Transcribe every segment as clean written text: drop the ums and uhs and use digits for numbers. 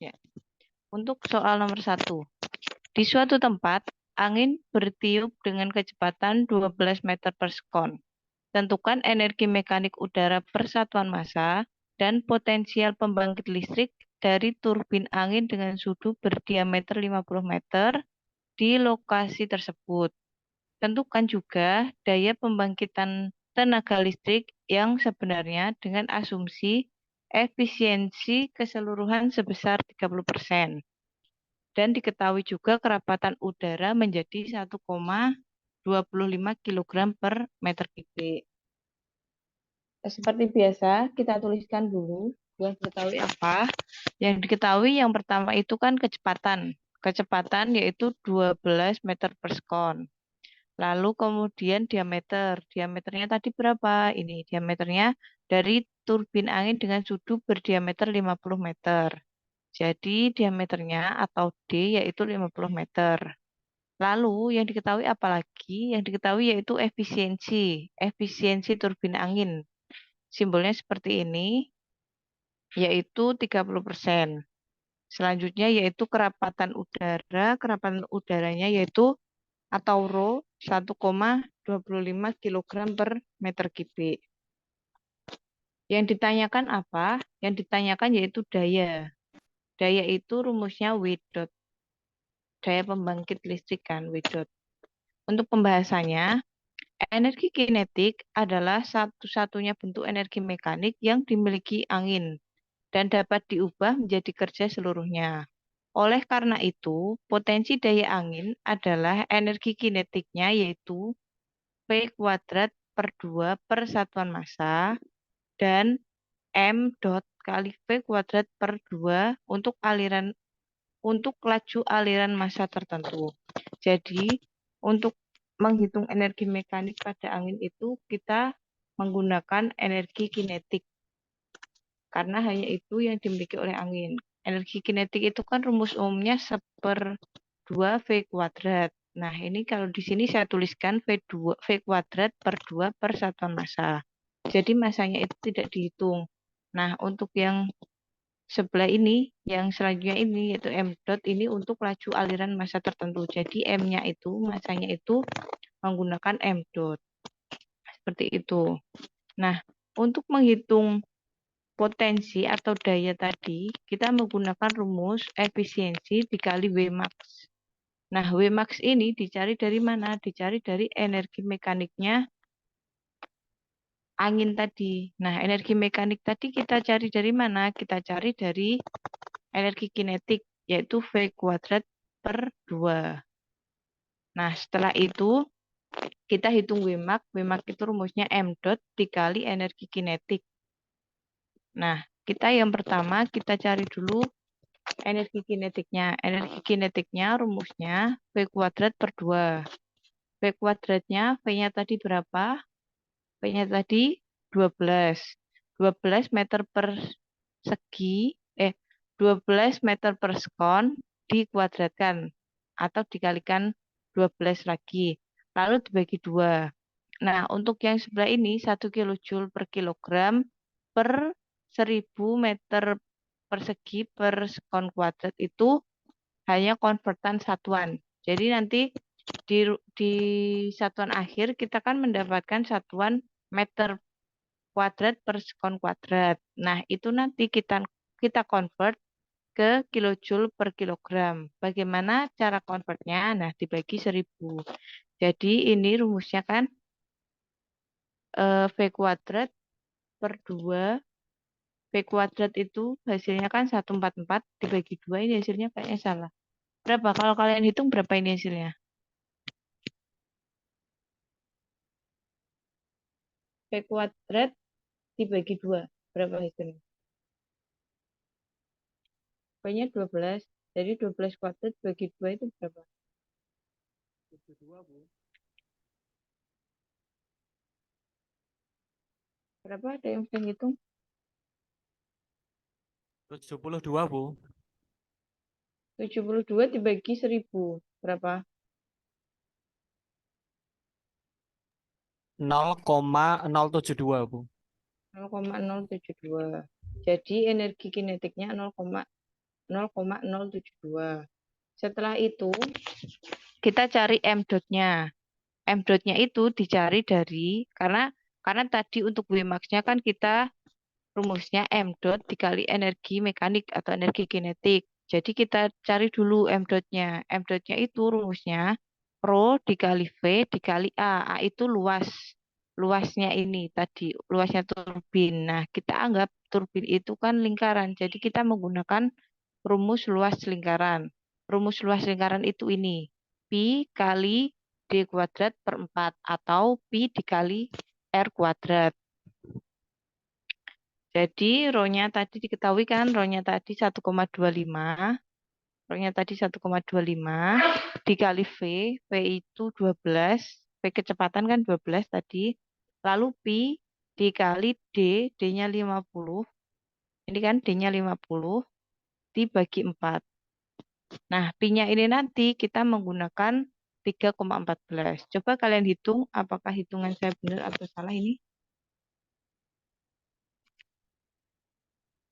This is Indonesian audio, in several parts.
Ya. Untuk soal nomor 1. Di suatu tempat, angin bertiup dengan kecepatan 12 meter per sekon. Tentukan energi mekanik udara per satuan massa dan potensial pembangkit listrik dari turbin angin dengan sudu berdiameter 50 meter di lokasi tersebut. Tentukan juga daya pembangkitan tenaga listrik yang sebenarnya dengan asumsi efisiensi keseluruhan sebesar 30%. Dan diketahui juga kerapatan udara menjadi 1,25 kg per meter kubik. Seperti biasa, kita tuliskan dulu yang diketahui apa. Yang diketahui yang pertama itu kan kecepatan. Kecepatan yaitu 12 meter per sekon. Lalu kemudian diameter. Diameternya tadi berapa? Ini diameternya dari turbin angin dengan sudut berdiameter 50 meter. Jadi diameternya atau D yaitu 50 meter. Lalu yang diketahui apa lagi? Yang diketahui yaitu efisiensi. Efisiensi turbin angin. Simbolnya seperti ini, yaitu 30%. Selanjutnya yaitu kerapatan udara. Kerapatan udaranya yaitu atau rho 1,25 kg per meter kubik. Yang ditanyakan apa? Yang ditanyakan yaitu daya. Daya itu rumusnya W dot. Daya pembangkit listrik kan, W dot. Untuk pembahasannya, energi kinetik adalah satu-satunya bentuk energi mekanik yang dimiliki angin dan dapat diubah menjadi kerja seluruhnya. Oleh karena itu, potensi daya angin adalah energi kinetiknya yaitu V kuadrat per 2 per satuan massa dan M dot kali V kuadrat per 2 untuk laju aliran massa tertentu. Jadi, untuk menghitung energi mekanik pada angin itu kita menggunakan energi kinetik karena hanya itu yang dimiliki oleh angin. Energi kinetik itu kan rumus umumnya 1/2 V kuadrat. Nah, ini kalau di sini saya tuliskan V kuadrat per 2 per satuan massa. Jadi masanya itu tidak dihitung. Nah, untuk yang sebelah ini, yang selanjutnya ini yaitu M dot ini untuk laju aliran massa tertentu. Jadi M-nya itu, massanya itu menggunakan M dot. Seperti itu. Nah, untuk menghitung potensi atau daya tadi, kita menggunakan rumus efisiensi dikali Wmax. Nah, Wmax ini dicari dari mana? Dicari dari energi mekaniknya angin tadi. Nah, energi mekanik tadi kita cari dari mana? Kita cari dari energi kinetik, yaitu V kuadrat per 2. Nah, setelah itu kita hitung Wmax. Wmax itu rumusnya M dot dikali energi kinetik. Nah, kita yang pertama kita cari dulu energi kinetiknya. Energi kinetiknya rumusnya V kuadrat per 2. V kuadratnya V-nya tadi berapa? V-nya tadi 12. 12 meter per segi, 12 meter per sekon dikuadratkan atau dikalikan 12 lagi. Lalu dibagi 2. Nah, untuk yang sebelah ini 1 kilojoule per kilogram per 1000 meter persegi per sekon kuadrat itu hanya konvertan satuan. Jadi nanti di satuan akhir kita kan mendapatkan satuan meter kuadrat per sekon kuadrat. Nah, itu nanti kita convert ke kilojoule per kilogram. Bagaimana cara convertnya? Nah, dibagi 1000. Jadi ini rumusnya kan V kuadrat per 2. V kuadrat itu hasilnya kan 144 dibagi 2, ini hasilnya kayaknya salah. Berapa? Kalau kalian hitung berapa ini hasilnya? V kuadrat dibagi 2. Berapa hasilnya? V-nya 12. Jadi 12 kuadrat bagi 2 itu berapa? 72, Bu. Berapa? Ada yang bisa hitung? 72, Bu. 72 dibagi 1000. Berapa? 0,072, Bu. 0,072. Jadi energi kinetiknya 0,072. Setelah itu kita cari M dotnya. M dotnya itu dicari dari karena tadi untuk Wmax-nya kan kita rumusnya M dot dikali energi mekanik atau energi kinetik. Jadi kita cari dulu M dotnya. M dotnya itu rumusnya Rho dikali V dikali A. A itu luas. Luasnya ini tadi, luasnya turbin. Nah, kita anggap turbin itu kan lingkaran. Jadi kita menggunakan rumus luas lingkaran. Rumus luas lingkaran itu ini. Pi kali D kuadrat per 4 atau Pi dikali R kuadrat. Jadi rho-nya tadi diketahui kan, rho-nya tadi 1,25. Rho-nya tadi 1,25 dikali V. V itu 12. V kecepatan kan 12 tadi. Lalu Pi dikali D. D-nya 50. Ini kan D-nya 50 dibagi 4. Nah, Pi-nya ini nanti kita menggunakan 3,14. Coba kalian hitung apakah hitungan saya benar atau salah ini.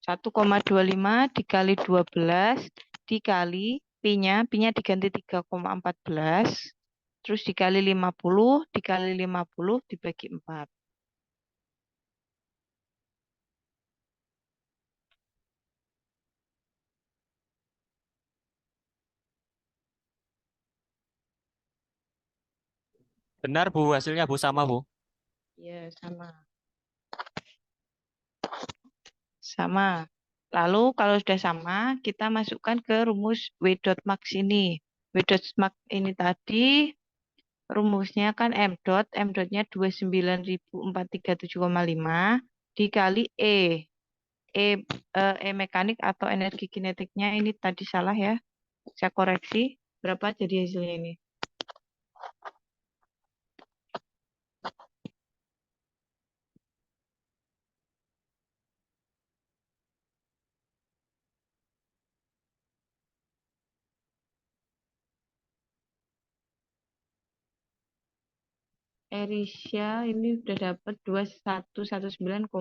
1,25 dikali 12 dikali Pi-nya diganti 3,14 terus dikali 50 dikali 50 dibagi 4. Benar Bu, hasilnya Bu sama Bu. Ya, sama. Sama. Lalu kalau sudah sama, kita masukkan ke rumus W dot max ini. W dot max ini tadi rumusnya kan M dot, M dotnya 29.437,5 dikali E. E, E mekanik atau energi kinetiknya ini tadi salah ya. Saya koreksi. Berapa jadi hasilnya ini? Erisha ini udah dapat 2119,5.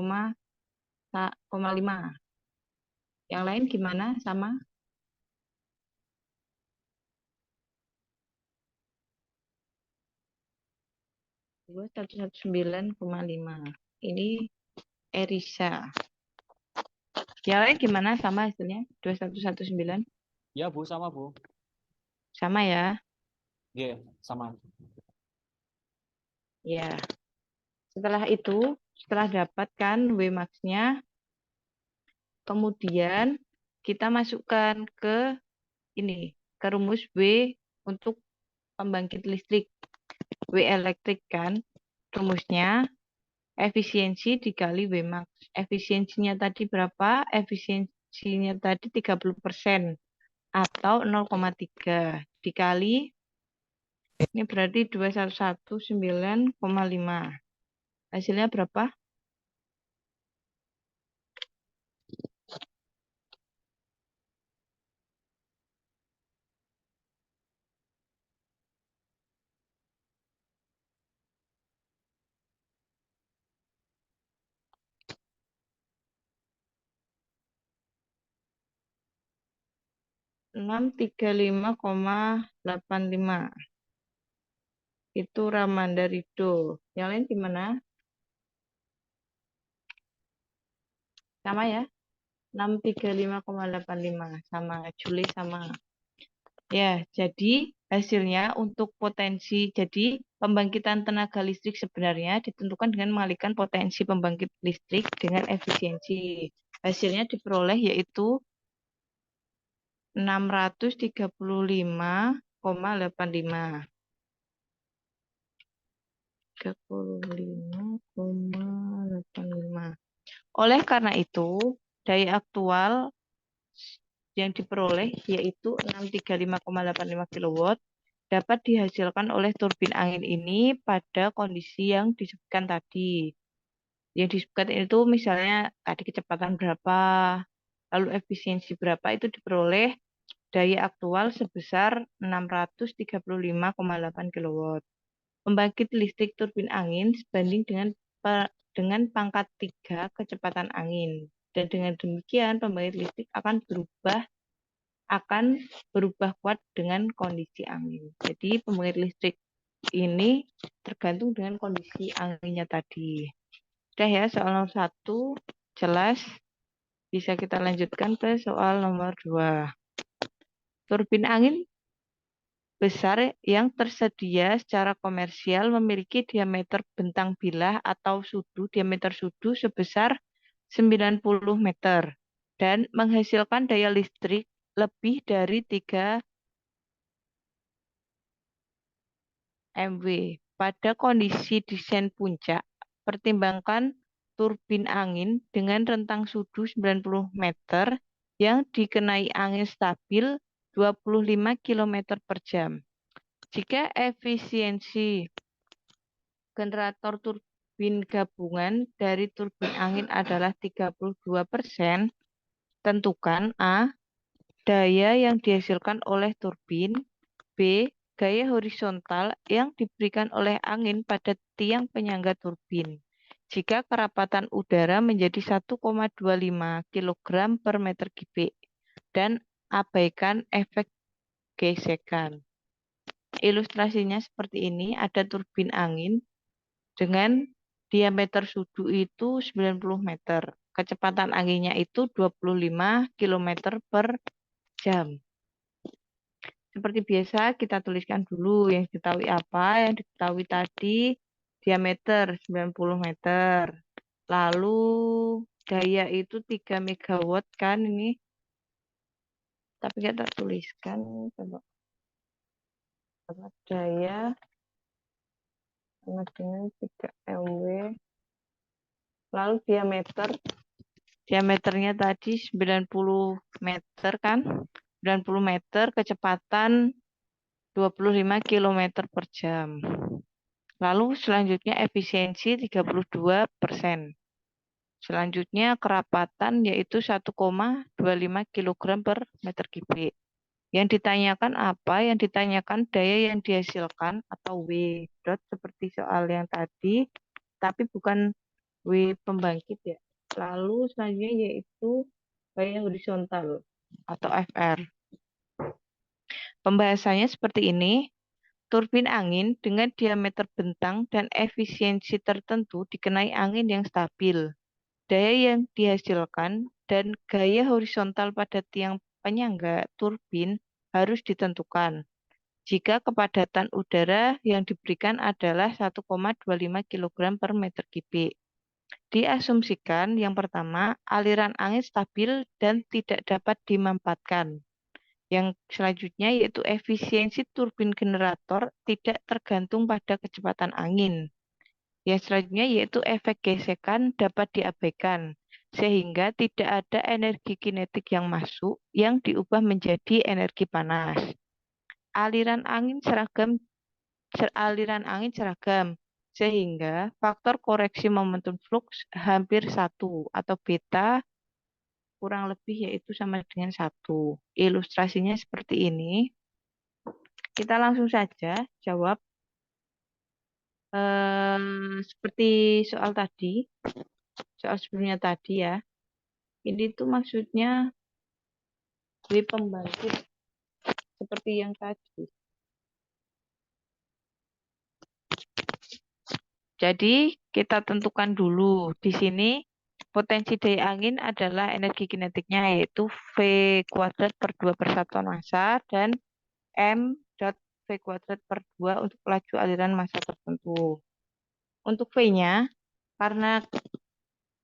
Yang lain gimana? Sama? 2119,5. Ini Erisha. Yang lain gimana? Sama hasilnya? 2119. Ya Bu, sama Bu. Sama ya? Iya, sama. Ya. Setelah itu, setelah dapatkan Wmax-nya, kemudian kita masukkan ke ini, ke rumus W untuk pembangkit listrik. W elektrik kan, rumusnya efisiensi dikali Wmax. Efisiensinya tadi berapa? Efisiensinya tadi 30% atau 0,3 dikali ini berarti 2119,5. Hasilnya berapa? 635,85. Itu Ramanda Rido. Yang lain gimana? Sama ya? 635,85 sama Juli sama. Ya, jadi hasilnya untuk potensi, jadi pembangkitan tenaga listrik sebenarnya ditentukan dengan mengalihkan potensi pembangkit listrik dengan efisiensi. Hasilnya diperoleh yaitu 635,85. 35,85. Oleh karena itu, daya aktual yang diperoleh yaitu 635,85 kW dapat dihasilkan oleh turbin angin ini pada kondisi yang disebutkan tadi. Yang disebutkan itu misalnya tadi kecepatan berapa, lalu efisiensi berapa itu diperoleh daya aktual sebesar 635,8 kW. Pembangkit listrik turbin angin sebanding dengan pangkat 3 kecepatan angin. Dan dengan demikian pembangkit listrik akan berubah akan berubah kuat dengan kondisi angin. Jadi pembangkit listrik ini tergantung dengan kondisi anginnya tadi. Udah ya, soal nomor 1 jelas. Bisa kita lanjutkan ke soal nomor 2. Turbin angin besar yang tersedia secara komersial memiliki diameter bentang bilah atau diameter sudu sebesar 90 meter dan menghasilkan daya listrik lebih dari 3 MW. Pada kondisi desain puncak, pertimbangkan turbin angin dengan rentang sudu 90 meter yang dikenai angin stabil 25 km per jam. Jika efisiensi generator turbin gabungan dari turbin angin adalah 32%, tentukan A. Daya yang dihasilkan oleh turbin, B. Gaya horizontal yang diberikan oleh angin pada tiang penyangga turbin. Jika kerapatan udara menjadi 1,25 kg per meter kubik dan abaikan efek gesekan. Ilustrasinya seperti ini, ada turbin angin dengan diameter sudu itu 90 meter. Kecepatan anginnya itu 25 km per jam. Seperti biasa, kita tuliskan dulu yang diketahui apa. Yang diketahui tadi diameter 90 meter. Lalu daya itu 3 megawatt kan ini. Tapi kita tuliskan. Coba. Daya sama dengan 3 MW. Lalu diameternya tadi 90 meter kan. 90 meter, kecepatan 25 km per jam. Lalu selanjutnya efisiensi 32%. Selanjutnya kerapatan yaitu 1,25 kg per meter kubik. Yang ditanyakan apa? Yang ditanyakan daya yang dihasilkan atau W dot seperti soal yang tadi, tapi bukan W pembangkit ya. Lalu selanjutnya yaitu gaya horizontal atau FR. Pembahasannya seperti ini. Turbin angin dengan diameter bentang dan efisiensi tertentu dikenai angin yang stabil. Daya yang dihasilkan dan gaya horizontal pada tiang penyangga turbin harus ditentukan. Jika kepadatan udara yang diberikan adalah 1,25 kg per meter kubik. Diasumsikan yang pertama, aliran angin stabil dan tidak dapat dimanfaatkan. Yang selanjutnya yaitu efisiensi turbin generator tidak tergantung pada kecepatan angin. Yang selanjutnya yaitu efek gesekan dapat diabaikan, sehingga tidak ada energi kinetik yang masuk yang diubah menjadi energi panas. Aliran angin seragam, sehingga faktor koreksi momentum flux hampir 1 atau beta kurang lebih yaitu sama dengan 1. Ilustrasinya seperti ini. Kita langsung saja jawab seperti soal tadi, soal sebelumnya tadi ya. Ini tuh maksudnya di pembangkit seperti yang tadi. Jadi kita tentukan dulu di sini potensi daya angin adalah energi kinetiknya yaitu V kuadrat per 2 persatuan massa dan M dot V kuadrat per 2 untuk laju aliran massa tertentu. Untuk V-nya, karena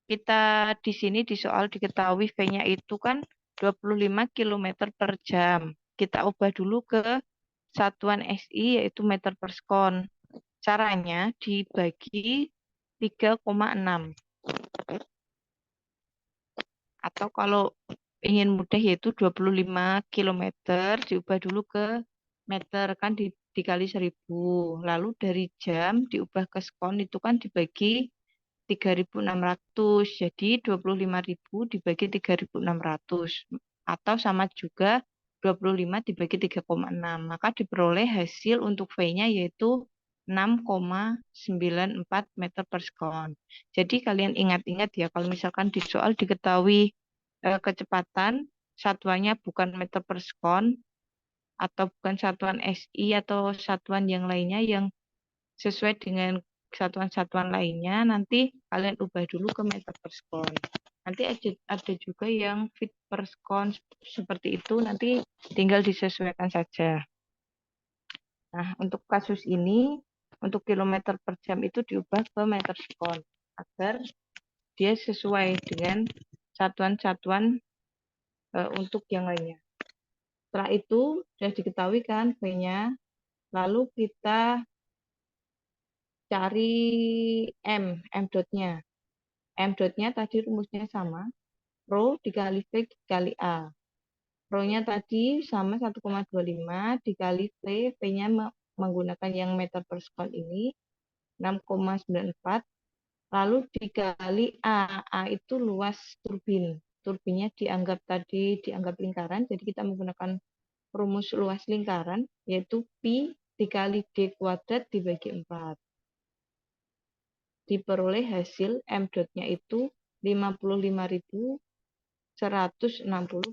kita di sini di soal diketahui V-nya itu kan 25 km per jam. Kita ubah dulu ke satuan SI yaitu meter per sekon. Caranya dibagi 3,6. Atau kalau ingin mudah yaitu 25 km diubah dulu ke meter kan dikali 1000. Lalu dari jam diubah ke sekon itu kan dibagi 3.600. Jadi 25.000 dibagi 3.600 atau sama juga 25 dibagi 3,6. Maka diperoleh hasil untuk V-nya yaitu 6,94 meter per sekon. Jadi kalian ingat-ingat ya kalau misalkan di soal diketahui kecepatan satuannya bukan meter per sekon atau bukan satuan SI atau satuan yang lainnya yang sesuai dengan satuan-satuan lainnya, nanti kalian ubah dulu ke meter per sekon. Nanti ada juga yang feet per sekon seperti itu, nanti tinggal disesuaikan saja. Nah, untuk kasus ini, untuk kilometer per jam itu diubah ke meter sekon agar dia sesuai dengan satuan-satuan untuk yang lainnya. Setelah itu sudah diketahui kan V-nya, lalu kita cari M dotnya. M dotnya tadi rumusnya sama, Rho dikali V dikali A. Rho-nya tadi sama 1,25 dikali V, V-nya menggunakan yang meter per sekon ini, 6,94, lalu dikali A. A itu luas turbin. Turbinnya dianggap lingkaran, jadi kita menggunakan rumus luas lingkaran, yaitu Pi dikali D kuadrat dibagi 4. Diperoleh hasil M dotnya itu 55.160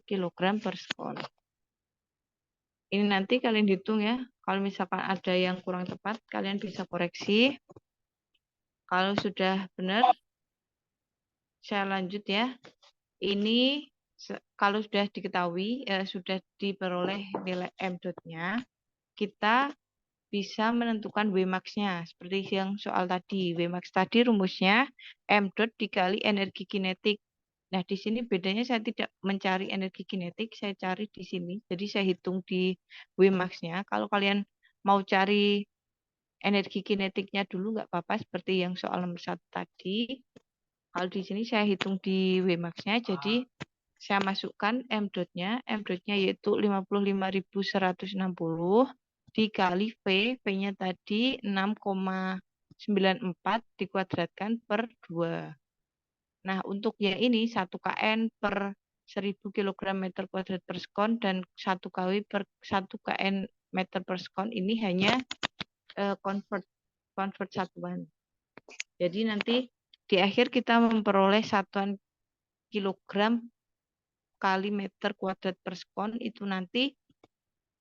kg per sekon. Ini nanti kalian hitung ya. Kalau misalkan ada yang kurang tepat, kalian bisa koreksi. Kalau sudah benar, saya lanjut ya. Ini kalau sudah diketahui, sudah diperoleh nilai M dotnya, kita bisa menentukan Wmax-nya. Seperti yang soal tadi. Wmax tadi rumusnya M dot dikali energi kinetik. Nah, di sini bedanya saya tidak mencari energi kinetik, saya cari di sini. Jadi saya hitung di Wmax-nya. Kalau kalian mau cari energi kinetiknya dulu nggak apa-apa, seperti yang soal nomor 1 tadi. Kalau di sini saya hitung di Wmax-nya, jadi saya masukkan M dotnya. M dotnya yaitu 55.160 dikali V. V-nya tadi 6,94 dikuadratkan per 2. Nah, untuk yang ini 1 kN per 1000 kg meter kuadrat per sekon dan 1 kW per 1 kN meter per sekon ini hanya convert satuan. Jadi nanti di akhir kita memperoleh satuan kilogram kali meter kuadrat per sekon itu nanti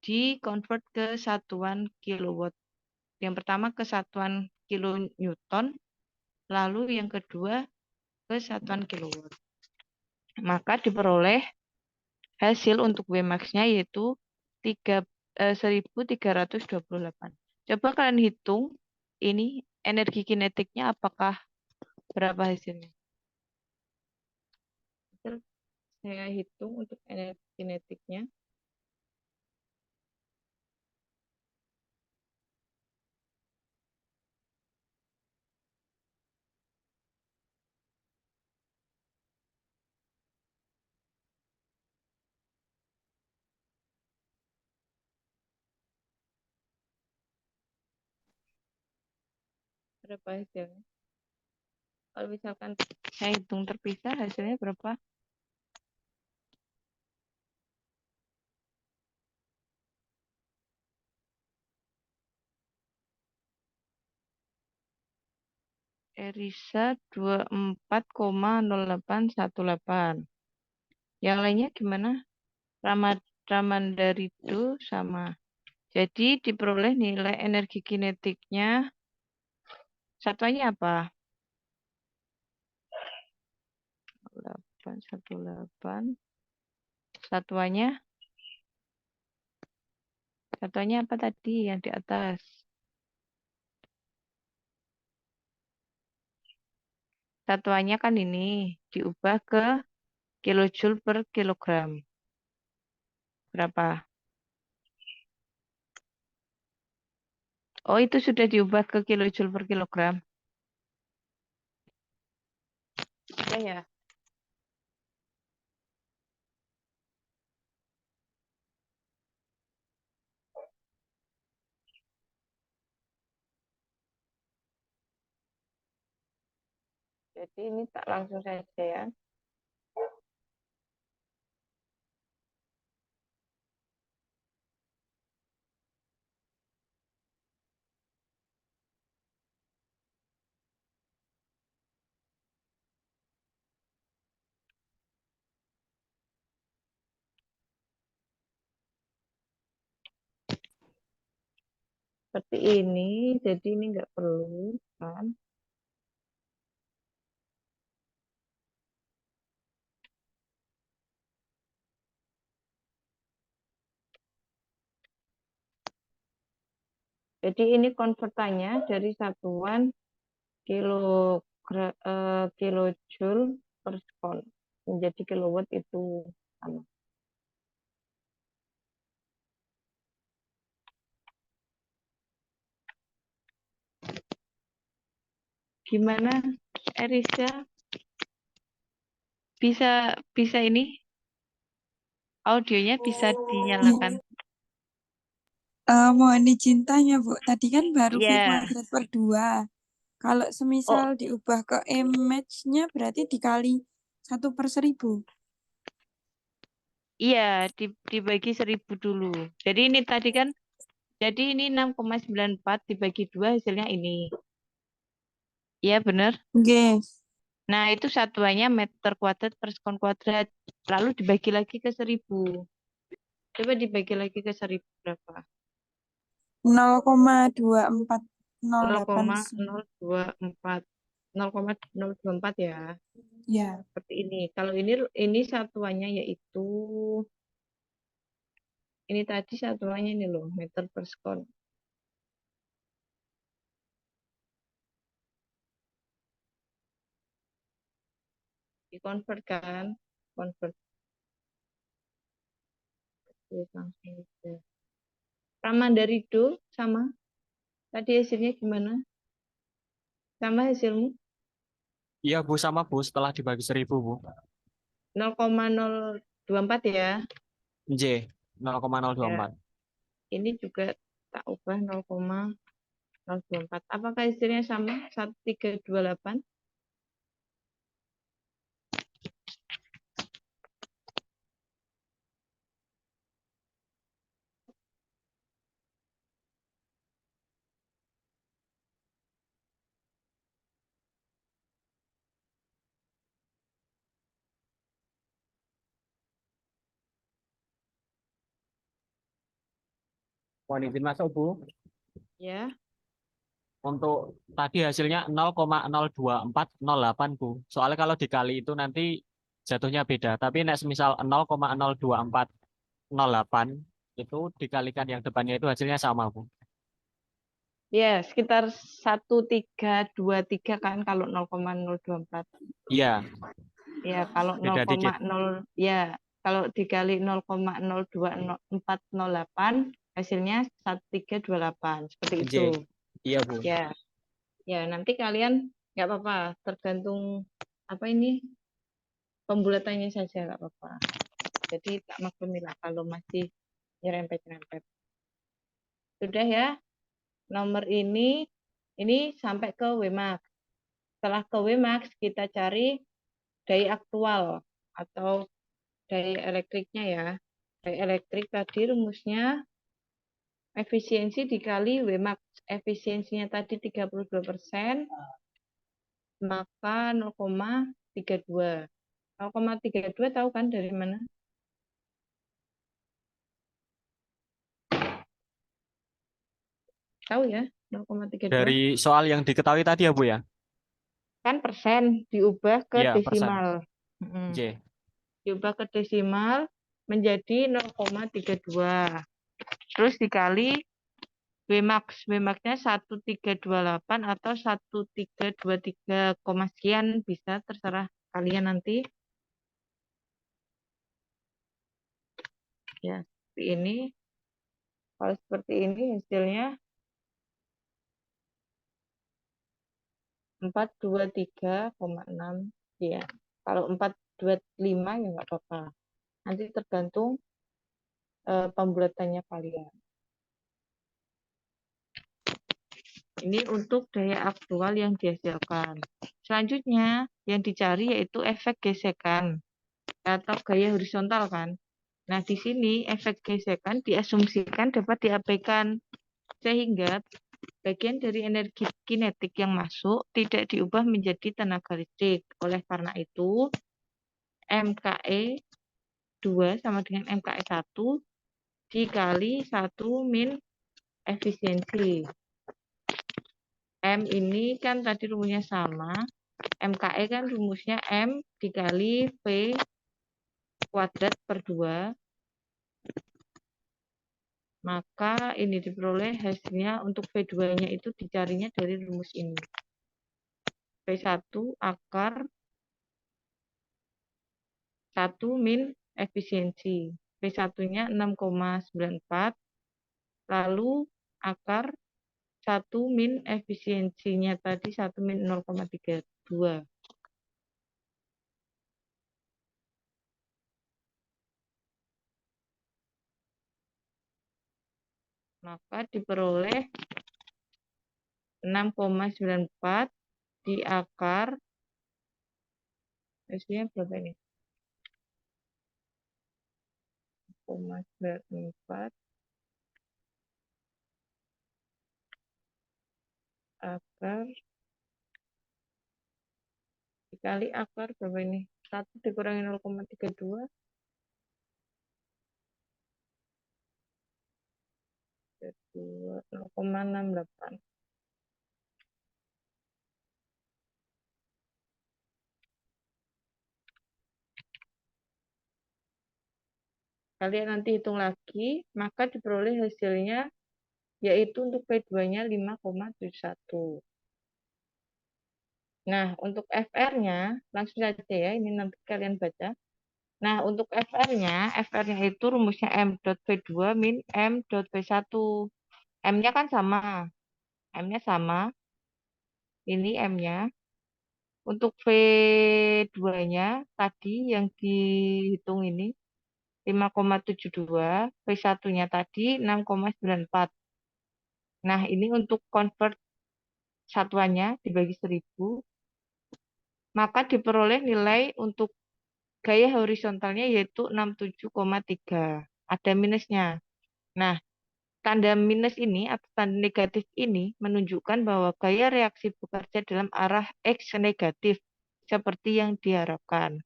di-convert ke satuan kilowatt. Yang pertama ke satuan kilonewton, lalu yang kedua ke satuan kilowatt. Maka diperoleh hasil untuk Wmax-nya yaitu 1328. Coba kalian hitung ini energi kinetiknya apakah berapa hasilnya? Saya hitung untuk energi kinetiknya. Berapa hasilnya? Kalau misalkan saya hitung terpisah, hasilnya berapa? Erisa 24,0818. Yang lainnya gimana? Ramandarido sama. Jadi diperoleh nilai energi kinetiknya. Satuannya apa? 818. Satuannya, satuannya apa tadi yang di atas? Satuannya kan ini diubah ke kilojoule per kilogram. Berapa? Oh, itu sudah diubah ke kilojoule per kilogram. Ya, ya. Jadi ini tak langsung saja ya. seperti ini, jadi ini nggak perlu kan. Jadi ini konvertannya dari satuan kilojoule per skon menjadi kilowatt itu sama. Gimana, Erisha? Bisa bisa ini audionya bisa dinyalakan? Mohon izin tanya, Bu. Tadi kan baru V Iya. kuadrat per 2. Kalau semisal Oh, diubah ke image-nya berarti dikali 1/1000. iya, dibagi 1000 dulu. Jadi ini tadi kan, jadi ini 6,94 dibagi 2 hasilnya ini. Iya, benar. Oke. Nah, itu satuannya meter kuadrat per sekon kuadrat. Lalu dibagi lagi ke 1000. Coba dibagi lagi ke 1000 berapa? 0,2408. 0,024. 0,024 ya. Ya. Seperti ini. Kalau ini satuannya yaitu ini tadi satuannya ini loh, meter per sekon. Dikonvert kan? Convert langsung aja. Raman dari Do sama tadi hasilnya gimana? Sama hasilmu Iya Bu, sama Bu. Setelah dibagi 1000 Bu. 0,024 ya. J, Ya, 0,024. ini juga tak ubah 0,024. Apakah hasilnya sama? 1328? Mohon izin masuk Bu. Ya. Untuk tadi hasilnya 0,02408 Bu. Soalnya kalau dikali itu nanti jatuhnya beda. Tapi nek misal 0,02408 itu dikalikan yang depannya itu hasilnya sama Bu. Ya, sekitar 1323 kan kalau 0,024. Iya, Ya, kalau beda dikit. 0,0 ya, kalau dikali 0,02408 hasilnya 1328 seperti J. itu. Iya Bu. Ya, ya nanti kalian nggak apa-apa, tergantung apa ini pembulatannya saja nggak apa-apa. Jadi tak maklumilah kalau masih nyerempet-nyerempet. Sudah ya, nomor ini sampai ke Wmax. Setelah ke Wmax kita cari daya aktual atau daya elektriknya ya. Daya elektrik tadi rumusnya efisiensi dikali Wmax. Efisiensinya tadi 32%, maka 0,32. 0,32 tahu kan dari mana? Tahu ya, 0,32. Dari soal yang diketahui tadi ya Bu ya? Kan persen diubah ke Iya, persen. desimal. Mm-mm. J. Diubah ke desimal menjadi 0,32. Terus dikali Wmax. Wmax-nya 1328 atau 1323, sekian bisa terserah kalian nanti. Ya, seperti ini. Kalau seperti ini hasilnya 423,6 ya. Kalau 425 ya nggak apa-apa. Nanti tergantung pembulatannya kalian. Ini untuk daya aktual yang dihasilkan. Selanjutnya yang dicari yaitu efek gesekan atau gaya horizontal kan. Nah, di sini efek gesekan diasumsikan dapat diabaikan sehingga bagian dari energi kinetik yang masuk tidak diubah menjadi tenaga listrik. Oleh karena itu, MKE 2 sama dengan MKE 1 dikali 1 min efisiensi. M ini kan tadi rumusnya sama. MKE kan rumusnya M dikali V kuadrat per 2. Maka ini diperoleh hasilnya untuk V2-nya itu dicarinya dari rumus ini. V1 akar 1 min efisiensi. V1-nya 6,94. Lalu akar 1 min efisiensinya tadi 1 min 0,32. Maka diperoleh 6,94 di akar, hasilnya berapa ini? 6,94 akar dikali akar berapa ini? 1 dikurangi 0,32. 0,68. Kalian nanti hitung lagi, maka diperoleh hasilnya yaitu untuk P2-nya 5,71. Nah, untuk FR-nya, langsung saja ya, ini nanti kalian baca. Nah, untuk FR-nya itu rumusnya M dot V2 min M dot V1. M-nya kan sama. M-nya sama. Ini M-nya. Untuk V2-nya tadi yang dihitung ini 5,72, V1-nya tadi 6,94. Nah, ini untuk convert satuannya dibagi 1000, maka diperoleh nilai untuk gaya horizontalnya yaitu 67,3. Ada minusnya. Nah, tanda minus ini atau tanda negatif ini menunjukkan bahwa gaya reaksi bekerja dalam arah X negatif seperti yang diharapkan.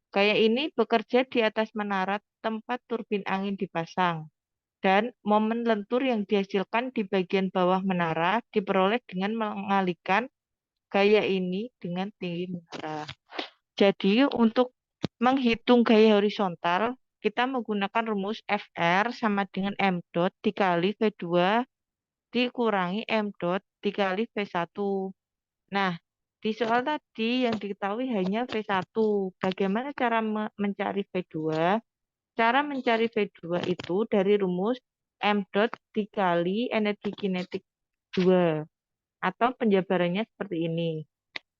Gaya ini bekerja di atas menara tempat turbin angin dipasang. Dan momen lentur yang dihasilkan di bagian bawah menara diperoleh dengan mengalihkan gaya ini dengan tinggi menara. Jadi untuk menghitung gaya horizontal, kita menggunakan rumus FR sama dengan M dot dikali V2 dikurangi M dot dikali V1. Nah, di soal tadi yang diketahui hanya V1. Bagaimana cara mencari V2? Cara mencari V2 itu dari rumus M dot dikali energi kinetik 2. Atau penjabarannya seperti ini.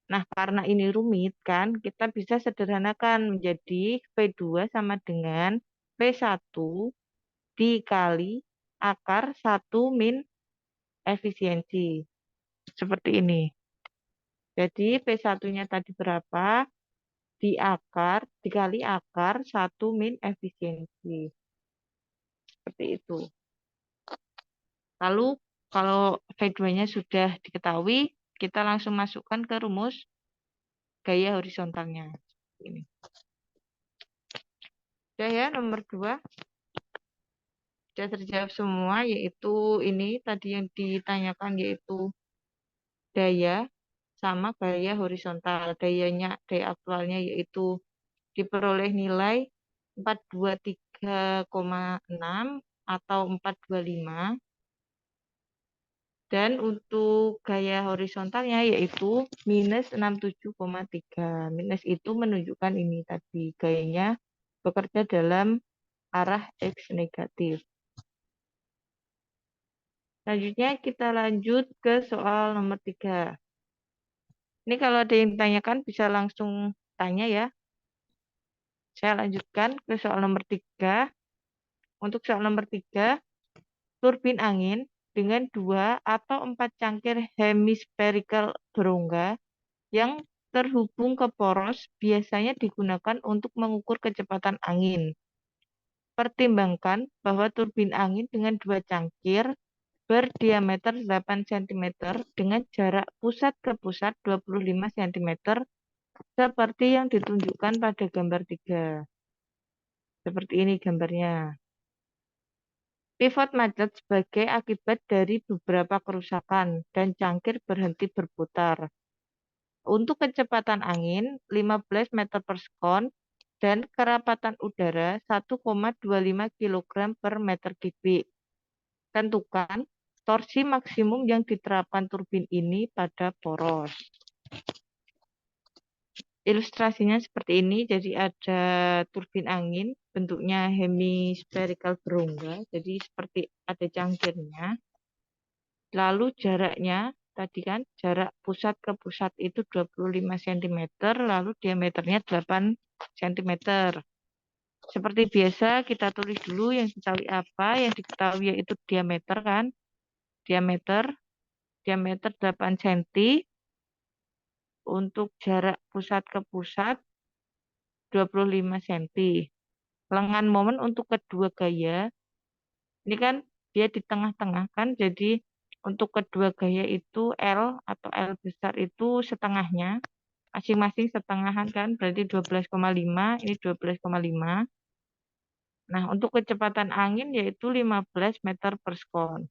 Nah, karena ini rumit kan, kita bisa sederhanakan menjadi V2 sama dengan V1 dikali akar 1 min efisiensi. Seperti ini. Jadi V1-nya tadi berapa? Dikali akar 1 min efisiensi. Seperti itu. Lalu kalau V2-nya sudah diketahui, kita langsung masukkan ke rumus gaya horizontalnya. Ini. Sudah ya, nomor 2. Sudah terjawab semua, yaitu ini tadi yang ditanyakan, yaitu daya sama gaya horizontal. Daya aktualnya yaitu diperoleh nilai 423,6 atau 425. Dan untuk gaya horizontalnya yaitu minus 67,3. Minus itu menunjukkan ini tadi, gayanya bekerja dalam arah X negatif. Selanjutnya kita lanjut ke soal nomor 3. Ini kalau ada yang ditanyakan bisa langsung tanya ya. Saya lanjutkan ke soal nomor 3. Untuk soal nomor 3, turbin angin dengan 2 atau 4 cangkir hemispherical berongga yang terhubung ke poros biasanya digunakan untuk mengukur kecepatan angin. Pertimbangkan bahwa turbin angin dengan 2 cangkir berdiameter 8 cm dengan jarak pusat ke pusat 25 cm seperti yang ditunjukkan pada gambar 3. Seperti ini gambarnya. Pivot macet sebagai akibat dari beberapa kerusakan dan cangkir berhenti berputar. Untuk kecepatan angin 15 meter per sekon dan kerapatan udara 1,25 kg per meter kubik. Tentukan torsi maksimum yang diterapkan turbin ini pada poros. Ilustrasinya seperti ini, jadi ada turbin angin, bentuknya hemispherical berongga, jadi seperti ada cangkirnya. Lalu jaraknya, tadi kan jarak pusat ke pusat itu 25 cm, lalu diameternya 8 cm. Seperti biasa, kita tulis dulu yang diketahui apa, yang diketahui yaitu diameter kan, diameter, diameter 8 cm, untuk jarak pusat ke pusat 25 cm. Lengan momen untuk kedua gaya, ini kan dia di tengah-tengah kan, jadi untuk kedua gaya itu L atau L besar itu setengahnya, masing-masing setengahan kan, berarti 12,5, ini 12,5. Nah, untuk kecepatan angin yaitu 15 meter per sekon.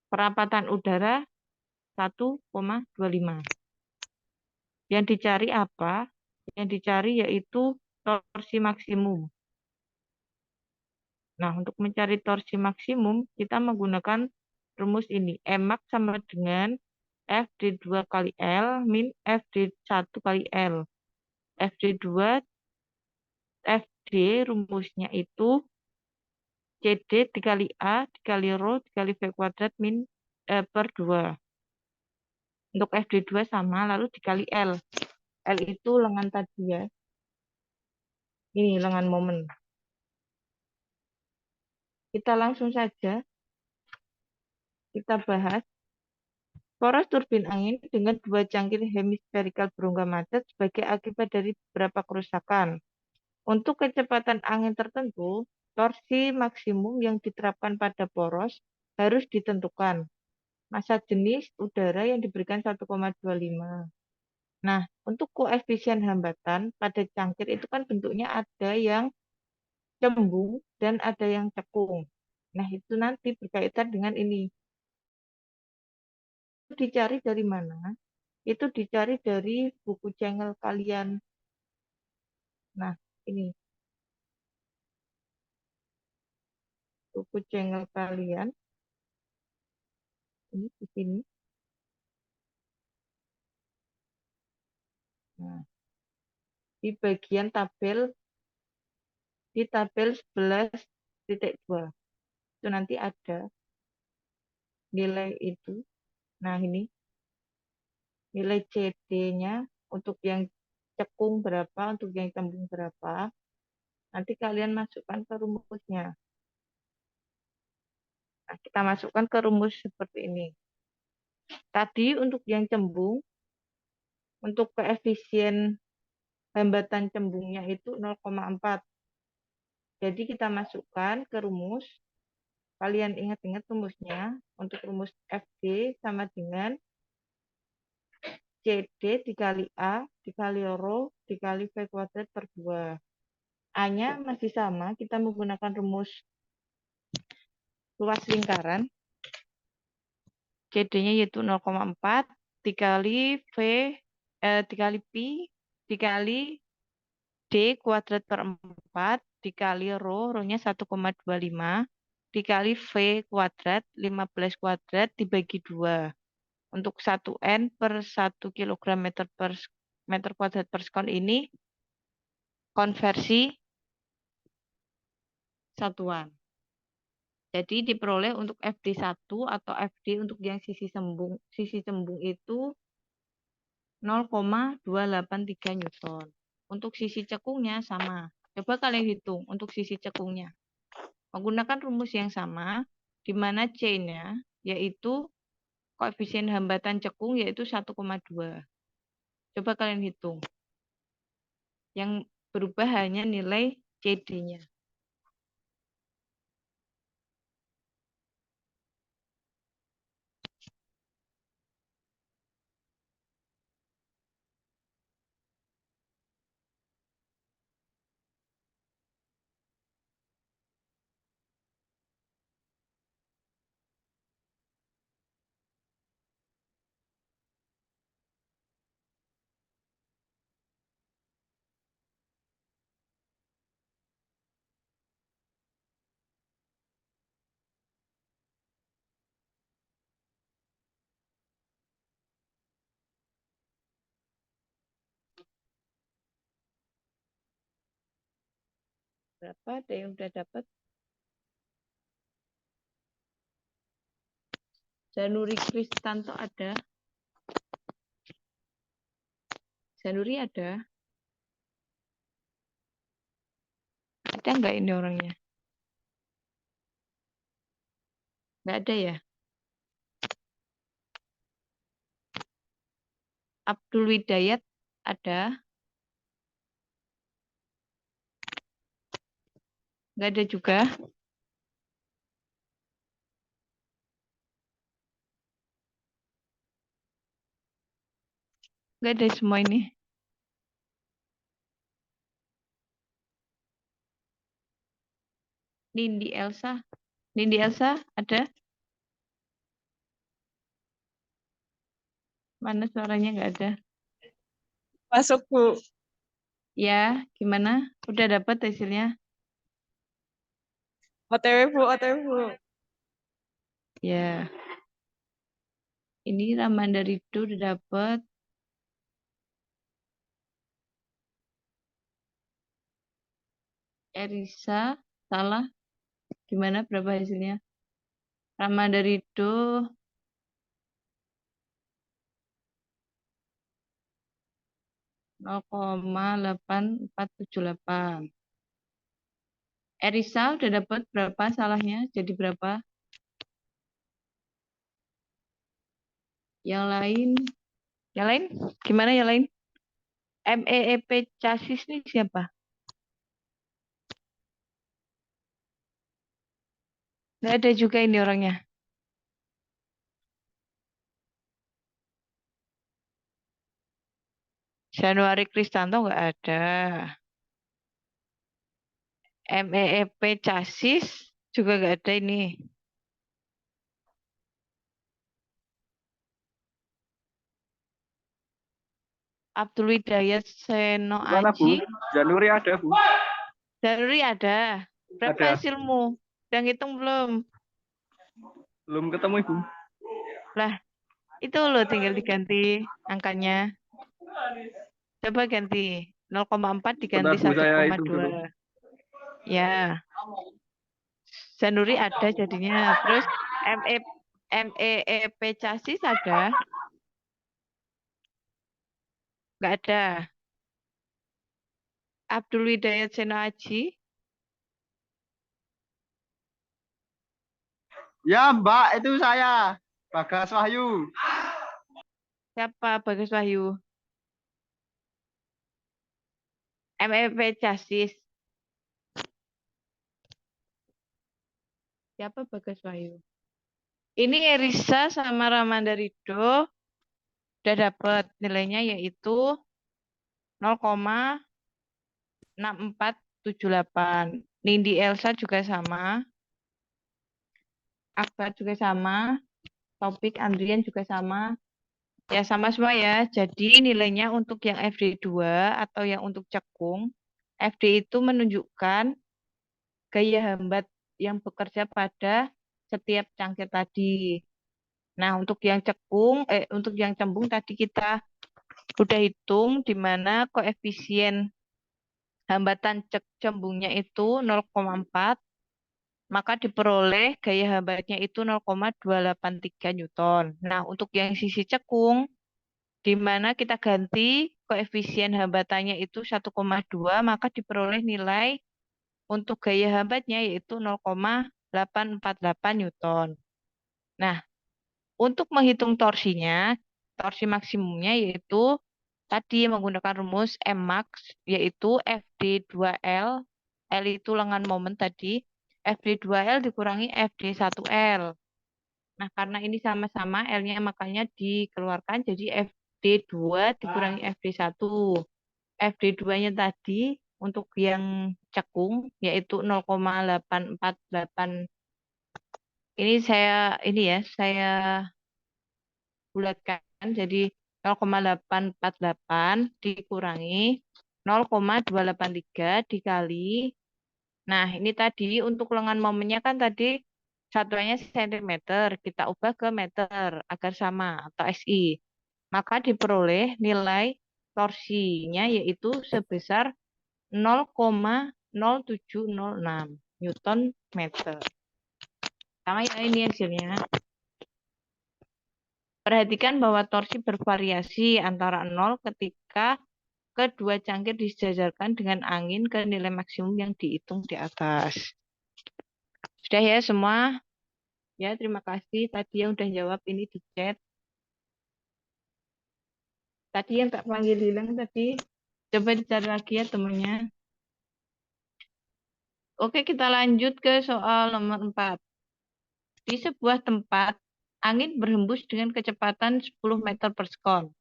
Perapatan udara 1,25. Yang dicari apa? Yang dicari yaitu torsi maksimum. Nah, untuk mencari torsi maksimum, kita menggunakan rumus ini. Mmax sama dengan F D2 kali L min F D1 kali L. FD2, FD rumusnya itu CD dikali A dikali rho dikali V kuadrat min per 2. Untuk FD2 sama, lalu dikali L. L itu lengan tadi ya. Ini lengan momen. Kita langsung saja kita bahas. Poros turbin angin dengan dua cangkir hemispherical berongga macet sebagai akibat dari beberapa kerusakan. Untuk kecepatan angin tertentu, torsi maksimum yang diterapkan pada poros harus ditentukan. Massa jenis udara yang diberikan 1,25. Nah, untuk koefisien hambatan pada cangkir itu kan bentuknya ada yang cembung dan ada yang cekung. Nah, itu nanti berkaitan dengan ini. Dicari dari mana? Itu dicari dari buku cengel kalian. Nah, ini buku cengel kalian. Ini di sini. Nah, di bagian tabel, di tabel 11.2. Itu nanti ada nilai itu. Nah, ini nilai CD-nya untuk yang cekung berapa, untuk yang cembung berapa. Nanti kalian masukkan ke rumusnya. Nah, kita masukkan ke rumus seperti ini. Tadi untuk yang cembung, untuk koefisien hambatan cembungnya itu 0,4. Jadi kita masukkan ke rumus. Kalian ingat-ingat rumusnya. Untuk rumus FD sama dengan CD dikali A dikali rho dikali V kuadrat per 2. A-nya masih sama, kita menggunakan rumus luas lingkaran. CD-nya yaitu 0,4 dikali dikali Pi dikali D kuadrat per 4 dikali rho, rho-nya 1,25 dikali V kuadrat 15 kuadrat dibagi 2. Untuk 1 N per 1 kg meter kuadrat per sekon ini konversi satuan. Jadi diperoleh untuk FD1 atau FD untuk yang sisi cembung itu 0,283 Newton. Untuk sisi cekungnya sama. Coba kalian hitung untuk sisi cekungnya. Menggunakan rumus yang sama, di mana C-nya yaitu koefisien hambatan cekung yaitu 1,2. Coba kalian hitung. Yang berubah hanya nilai CD-nya. Berapa? Ada yang udah dapat? Januri Kristanto ada. Januri ada. Ada nggak ini orangnya? Nggak ada ya? Abdul Widayat ada. Nggak ada juga. Nggak ada semua ini. Nindi Elsa. Nindi Elsa ada? Mana suaranya nggak ada? Masuk, Bu. Ya, gimana? Udah dapat hasilnya? OTW, Bu, OTW, Bu. Ya. Ini Ramanda Ridho udah dapat. Erisa salah. Gimana berapa hasilnya? Ramanda Ridho 0,8478. Erisa udah dapat berapa salahnya? Jadi berapa? Yang lain? Yang lain? Gimana yang lain? MEEP Chassis nih siapa? Nggak ada juga ini orangnya. Januari Kristanto nggak ada. MEEP Chassis juga nggak ada ini. Abdul Hidayat Seno Gimana, Bu? Aji. Januari ada, Bu? Januari ada. Berapa Ada. hasilmu? Udah ngitung belum? Belum ketemu, Ibu. Lah, itu loh tinggal diganti angkanya. Coba ganti 0,4 diganti Bentar, Bu, saya hitung 1,2. dulu. Ya, Januri ada jadinya. Terus ME MEEP Chassis ada? Nggak ada. Abdul Hidayat Seno Aji? Ya, Mbak, itu saya. Bagas Wahyu. Siapa Bagus Wahyu? MEP Chassis. Siapa Bagas Wahyu? Ini Erisa sama Ramanda Ridho udah dapat nilainya yaitu 0,6478. Nindi Elsa juga sama. Akbar juga sama. Topik Andrian juga sama. Ya sama semua ya. Jadi nilainya untuk yang FD2 atau yang untuk cekung, FD itu menunjukkan gaya hambat yang bekerja pada setiap cangkir tadi. Nah, untuk yang untuk yang cembung tadi kita udah hitung di mana koefisien hambatan cembungnya itu 0,4, maka diperoleh gaya hambatnya itu 0,283 Newton. Nah, untuk yang sisi cekung di mana kita ganti koefisien hambatannya itu 1,2, maka diperoleh nilai untuk gaya hambatnya yaitu 0,848 Newton. Nah, untuk menghitung torsinya, torsi maksimumnya yaitu tadi menggunakan rumus Mmax yaitu FD2L, L itu lengan momen tadi, FD2L dikurangi FD1L. Nah, karena ini sama-sama L-nya makanya dikeluarkan jadi FD2 dikurangi FD1. FD2-nya tadi untuk yang cekung yaitu 0,848. Saya bulatkan jadi 0,848 dikurangi 0,283 dikali. Nah, ini tadi untuk lengan momennya kan tadi satuannya sentimeter, kita ubah ke meter agar sama atau SI. Maka diperoleh nilai torsinya yaitu sebesar 0,848 0,706 Newton meter. Sama ya ini hasilnya. Perhatikan bahwa torsi bervariasi antara 0 ketika kedua cangkir disejajarkan dengan angin ke nilai maksimum yang dihitung di atas. Sudah ya semua? Ya, terima kasih. Tadi yang udah jawab ini di chat. Tadi yang tak panggil hilang tadi. Coba dicari lagi ya temennya. Oke, kita lanjut ke soal nomor 4. Di sebuah tempat, angin berhembus dengan kecepatan 10 meter per sekon.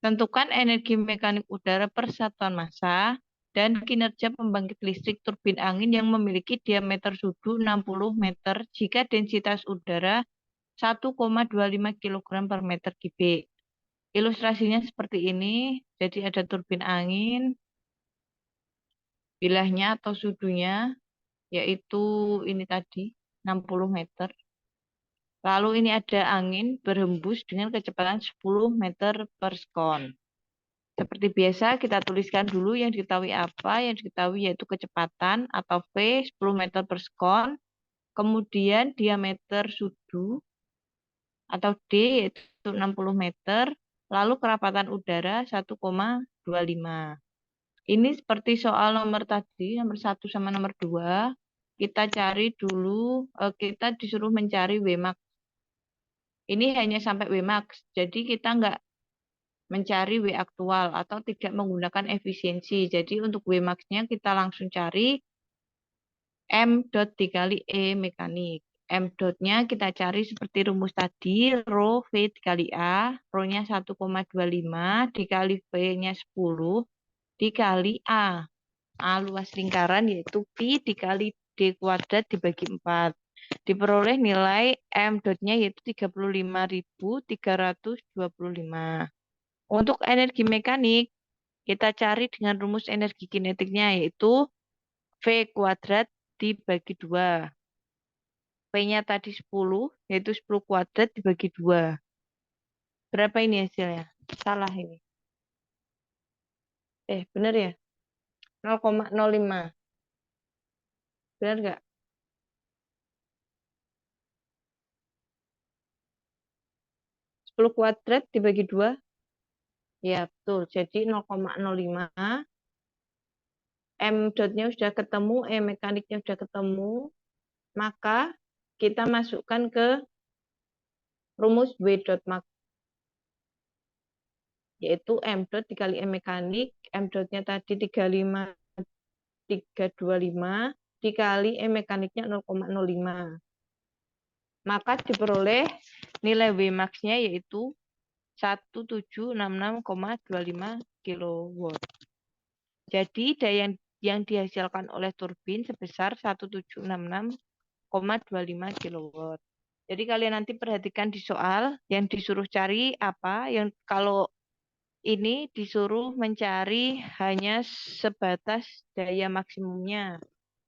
Tentukan energi mekanik udara per satuan massa dan kinerja pembangkit listrik turbin angin yang memiliki diameter sudu 60 meter jika densitas udara 1,25 kg per meter kubik. Ilustrasinya seperti ini. Jadi ada turbin angin, bilahnya atau sudunya, yaitu ini tadi, 60 meter. Lalu ini ada angin berhembus dengan kecepatan 10 meter per sekon. Seperti biasa, kita tuliskan dulu yang diketahui apa. Yang diketahui yaitu kecepatan atau V 10 meter per sekon. Kemudian diameter sudu atau D yaitu 60 meter. Lalu kerapatan udara 1,25. Ini seperti soal nomor tadi, nomor 1 sama nomor 2. Kita cari dulu, kita disuruh mencari Wmax. Ini hanya sampai Wmax, jadi kita nggak mencari W aktual atau tidak menggunakan efisiensi. Jadi untuk Wmax-nya kita langsung cari M dot dikali E mekanik. M dotnya kita cari seperti rumus tadi, rho V dikali A, rho-nya 1,25 dikali V-nya 10 dikali A. A luas lingkaran yaitu Pi dikali D kuadrat dibagi 4. Diperoleh nilai M dotnya yaitu 35.325. Untuk energi mekanik, kita cari dengan rumus energi kinetiknya yaitu V kuadrat dibagi 2. V-nya tadi 10, yaitu 10 kuadrat dibagi 2. Berapa ini hasilnya? Salah ini. Benar ya? 0,05. Benar nggak? 10 kuadrat dibagi 2. Ya, betul. Jadi 0,05. M dotnya sudah ketemu, E mekaniknya sudah ketemu. Maka kita masukkan ke rumus W dot max. Yaitu M dot dikali E mekanik. M dotnya tadi 35.325 dikali E mekaniknya 0,05. Maka diperoleh nilai Wmax-nya yaitu 1766,25 kW. Jadi daya yang dihasilkan oleh turbin sebesar 1766,25 kW. Jadi kalian nanti perhatikan di soal yang disuruh cari apa, yang kalau ini disuruh mencari hanya sebatas daya maksimumnya.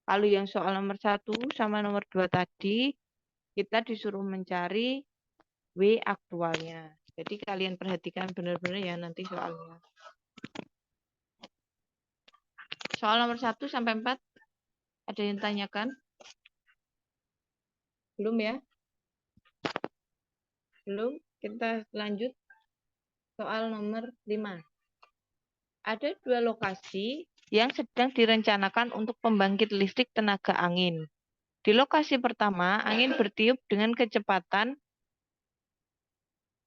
Kalau yang soal nomor 1 sama nomor 2 tadi, kita disuruh mencari W aktualnya. Jadi kalian perhatikan benar-benar ya nanti soalnya. Soal nomor 1 sampai 4, ada yang tanyakan? Belum ya? Belum? Kita lanjut. Soal nomor 5. Ada 2 lokasi yang sedang direncanakan untuk pembangkit listrik tenaga angin. Di lokasi pertama, angin bertiup dengan kecepatan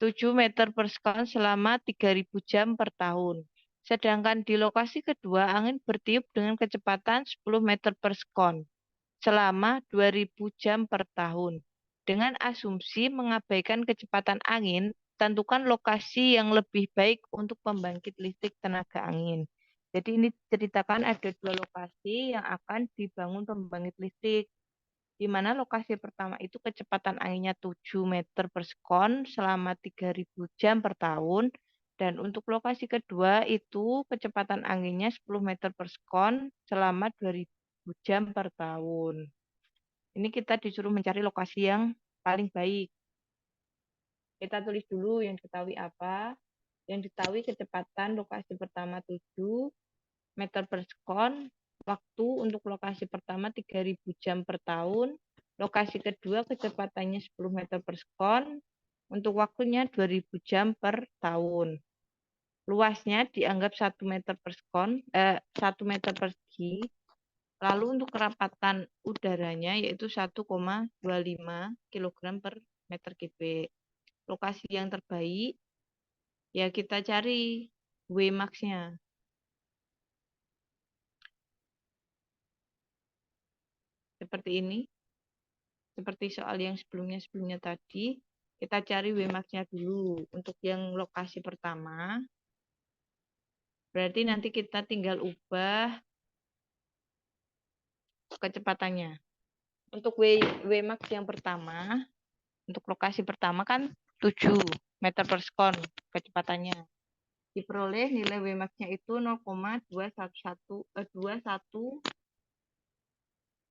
7 meter per sekon selama 3.000 jam per tahun. Sedangkan di lokasi kedua, angin bertiup dengan kecepatan 10 meter per sekon selama 2.000 jam per tahun. Dengan asumsi mengabaikan kecepatan angin, tentukan lokasi yang lebih baik untuk pembangkit listrik tenaga angin. Jadi ini ceritakan ada 2 lokasi yang akan dibangun pembangkit listrik. Di mana lokasi pertama itu kecepatan anginnya 7 meter per sekon selama 3.000 jam per tahun. Dan untuk lokasi kedua itu kecepatan anginnya 10 meter per sekon selama 2.000 jam per tahun. Ini kita disuruh mencari lokasi yang paling baik. Kita tulis dulu yang diketahui apa. Yang diketahui kecepatan lokasi pertama 7 meter per sekon waktu untuk lokasi pertama 3.000 jam per tahun, lokasi kedua kecepatannya 10 meter per sekon, untuk waktunya 2.000 jam per tahun. Luasnya dianggap 1 meter per sekon, 1 meter persegi. Lalu untuk kerapatan udaranya yaitu 1,25 kg per meter kubik. Lokasi yang terbaik ya kita cari Wmax-nya. Seperti ini. Seperti soal yang sebelumnya tadi, kita cari Wmax-nya dulu. Untuk yang lokasi pertama, berarti nanti kita tinggal ubah kecepatannya. Untuk Wmax yang pertama, untuk lokasi pertama kan 7 meter per sekon kecepatannya. Diperoleh nilai Wmax-nya itu 0,21121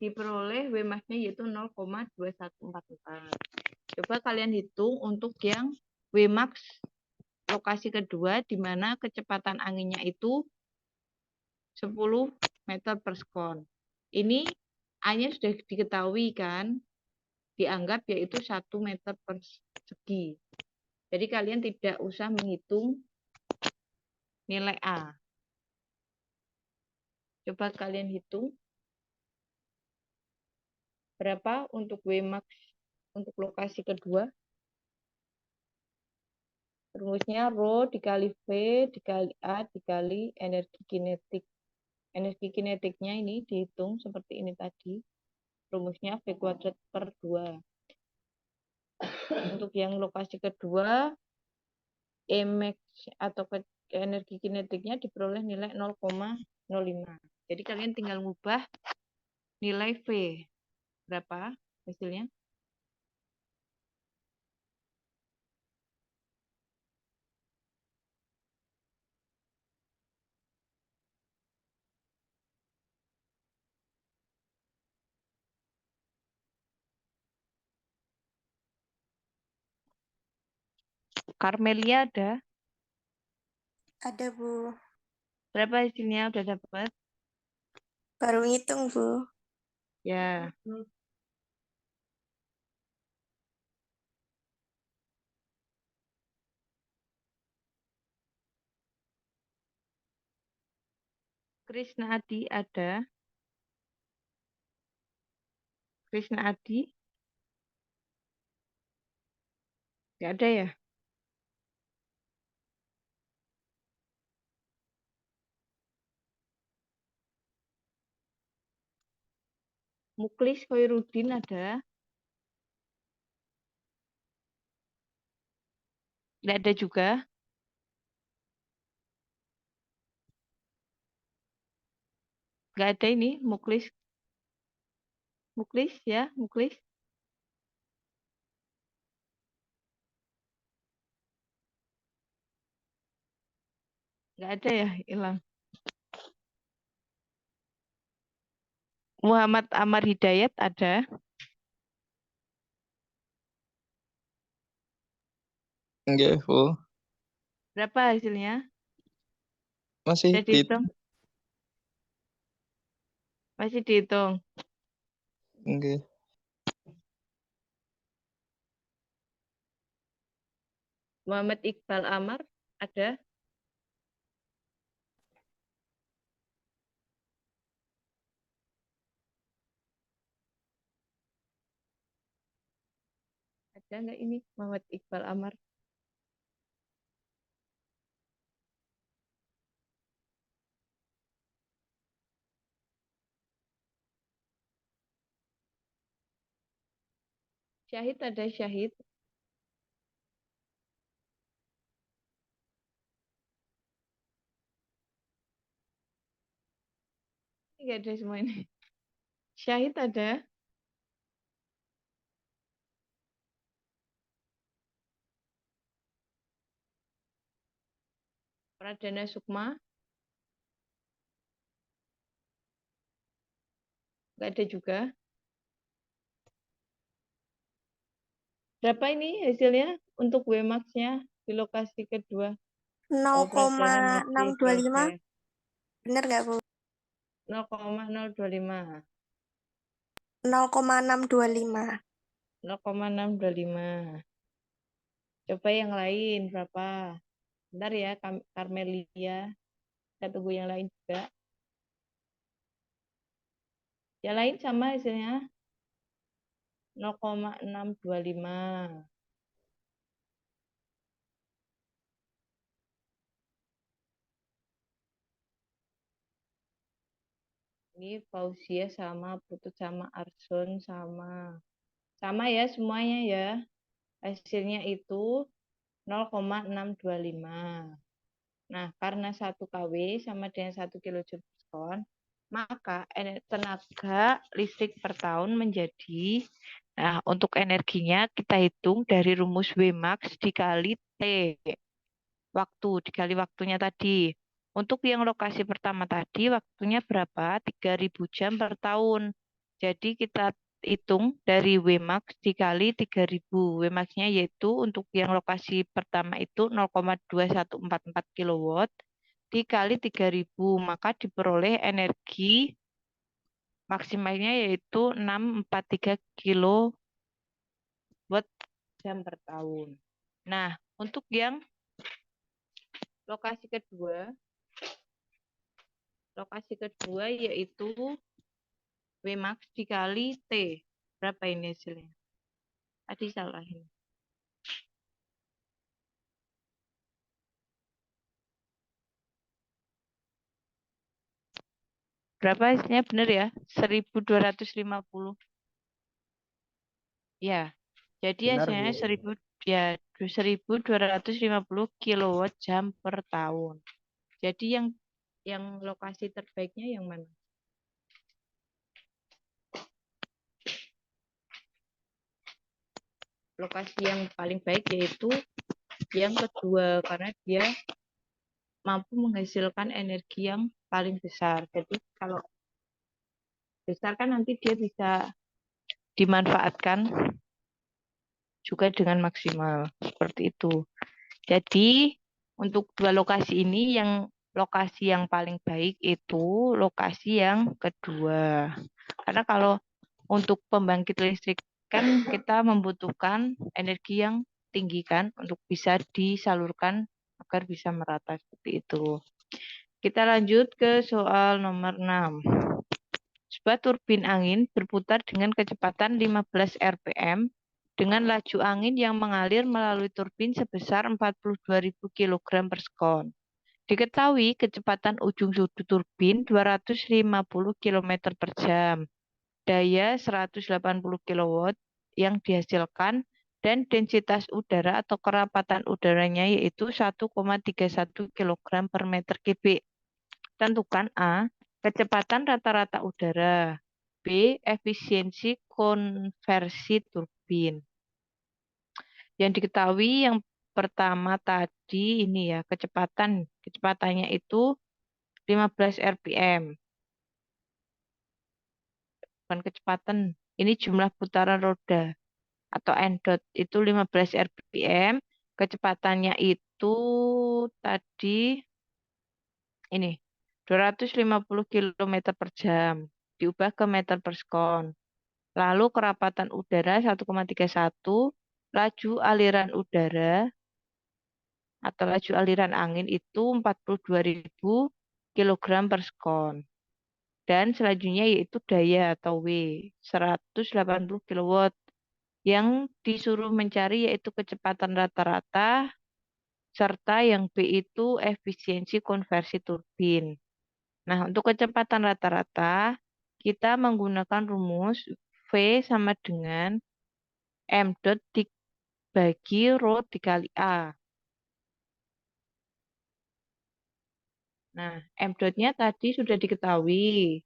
diperoleh Wmax-nya yaitu 0,2144. Coba kalian hitung untuk yang Wmax lokasi kedua di mana kecepatan anginnya itu 10 meter per sekon. Ini A-nya sudah diketahui kan? Dianggap yaitu 1 meter persegi. Jadi kalian tidak usah menghitung nilai A. Coba kalian hitung berapa untuk Wmax untuk lokasi kedua. Rumusnya Rho dikali V dikali A dikali energi kinetik. Energi kinetiknya ini dihitung seperti ini tadi. Rumusnya V kuadrat per 2. Untuk yang lokasi kedua, Emax atau energi kinetiknya diperoleh nilai 0,05. Jadi kalian tinggal ngubah nilai V. Berapa hasilnya? Karmelia ada? Ada, Bu. Berapa hasilnya? Udah dapat? Baru ngitung, Bu. Ya. Krisna Adi ada? Krisna Adi? Nggak ada ya? Muklis Khairuddin ada? Nggak ada juga? Nggak ada ini, Muklis. Muklis ya, Muklis. Nggak ada ya, hilang. Muhammad Amar Hidayat ada? Nggih, Bu. Berapa hasilnya? Masih Sudah dihitung? Masih dihitung. nggih. Muhammad Iqbal Amar ada? Ada nggak ini Muhammad Iqbal Amar? Syahid ada Syahid? Nggak ada semua ini. Syahid ada? Pradana Sukma? Nggak ada juga. Berapa ini hasilnya untuk Wmax-nya di lokasi kedua? Oh, Pradana masih 0,625. proses. Bener nggak, Bu? 0,025. 0,625. 0,625. Coba yang lain berapa? Bentar ya, Karmelia. Kita tunggu yang lain juga. Yang lain sama hasilnya. 0,625. Ini Fauzia sama, Putut sama, Arson sama. Sama ya semuanya ya. Hasilnya itu 0,625. Nah, karena 1 kW sama dengan 1 kilojoule per sekon, maka tenaga listrik per tahun menjadi, nah untuk energinya kita hitung dari rumus Wmax dikali T. Dikali waktunya tadi. Untuk yang lokasi pertama tadi, waktunya berapa? 3.000 jam per tahun. Jadi kita hitung dari Wmax dikali 3.000. Wmax-nya yaitu untuk yang lokasi pertama itu 0,2144 kW dikali 3.000. Maka diperoleh energi maksimalnya yaitu 643 kW jam per tahun. Nah, untuk yang lokasi kedua yaitu Wmax dikali T. Berapa ini hasilnya? Tadi salah ini. Berapa hasilnya benar ya? 1250. Ya. Jadi Benar, hasilnya Bu. 1250 kilowatt jam per tahun. Jadi yang lokasi terbaiknya yang mana? Lokasi yang paling baik yaitu yang kedua karena dia mampu menghasilkan energi yang paling besar. Jadi kalau besar kan nanti dia bisa dimanfaatkan juga dengan maksimal. Seperti itu. Jadi untuk dua lokasi ini lokasi yang paling baik itu lokasi yang kedua. Karena kalau untuk pembangkit listrik kan kita membutuhkan energi yang tinggi kan untuk bisa disalurkan agar bisa merata seperti itu. Kita lanjut ke soal nomor 6. Sebuah turbin angin berputar dengan kecepatan 15 rpm dengan laju angin yang mengalir melalui turbin sebesar 42.000 kg per sekon. Diketahui kecepatan ujung sudut turbin 250 km per jam. Daya 180 kW yang dihasilkan dan densitas udara atau kerapatan udaranya yaitu 1,31 kg per meter kubik. Tentukan A. Kecepatan rata-rata udara. B. Efisiensi konversi turbin. Yang diketahui yang pertama tadi ini ya, kecepatannya itu 15 rpm. Bukan kecepatan, ini jumlah putaran roda atau n-dot itu 15 rpm. Kecepatannya itu tadi ini 250 km per jam diubah ke meter per sekon. Lalu kerapatan udara 1,31, laju aliran udara atau laju aliran angin itu 42.000 kg per sekon. Dan selanjutnya yaitu daya atau W, 180 kW. Yang disuruh mencari yaitu kecepatan rata-rata, serta yang B itu efisiensi konversi turbin. Nah, untuk kecepatan rata-rata, kita menggunakan rumus V sama dengan M dot dibagi rho dikali A. Nah, M dotnya tadi sudah diketahui.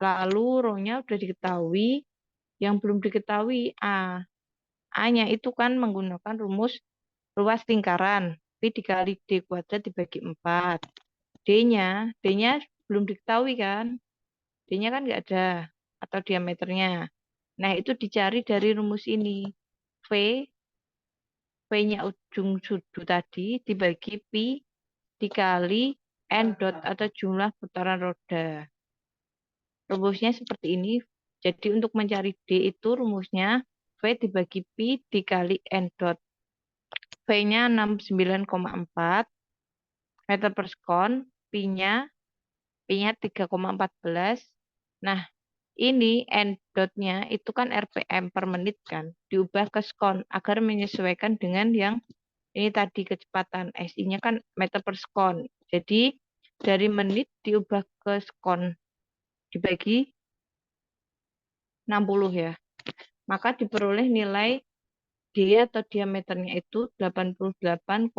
Lalu rho-nya sudah diketahui. Yang belum diketahui A. A-nya itu kan menggunakan rumus ruas lingkaran. V dikali D kuadrat dibagi 4. D-nya belum diketahui kan. D-nya kan nggak ada. Atau diameternya. Nah, itu dicari dari rumus ini. V-nya ujung sudut tadi dibagi pi dikali N dot atau jumlah putaran roda. Rumusnya seperti ini. Jadi untuk mencari D itu rumusnya V dibagi Pi dikali N dot. V-nya 69,4 meter per sekon, Pi-nya 3,14. Nah, ini N dot-nya itu kan RPM per menit kan, diubah ke sekon agar menyesuaikan dengan yang ini tadi kecepatan. SI-nya kan meter per sekon. Jadi dari menit diubah ke sekon dibagi 60 ya. Maka diperoleh nilai D atau diameternya itu 88,46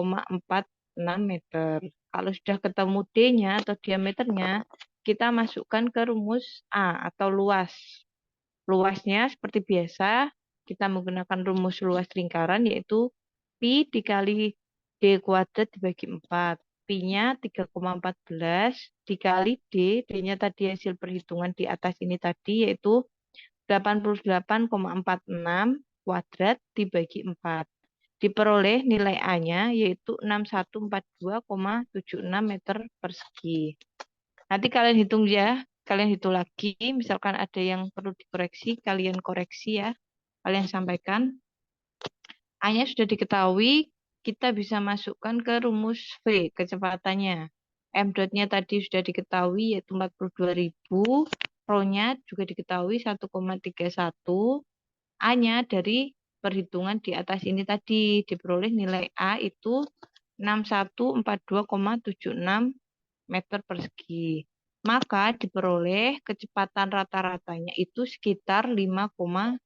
meter. Kalau sudah ketemu D-nya atau diameternya, kita masukkan ke rumus A atau luas. Luasnya seperti biasa, kita menggunakan rumus luas lingkaran yaitu Pi dikali D kuadrat dibagi 4. Pi-nya 3,14 dikali D, D-nya tadi hasil perhitungan di atas ini tadi yaitu 88,46 kuadrat dibagi 4. Diperoleh nilai A-nya yaitu 6142,76 meter persegi. Nanti kalian hitung ya, kalian hitung lagi, misalkan ada yang perlu dikoreksi, kalian koreksi ya, kalian sampaikan. A-nya sudah diketahui, kita bisa masukkan ke rumus V, kecepatannya. M dot-nya tadi sudah diketahui yaitu 42.000, Rho-nya juga diketahui 1,31, A-nya dari perhitungan di atas ini tadi diperoleh nilai A itu 6142,76 meter persegi. Maka diperoleh kecepatan rata-ratanya itu sekitar 5,22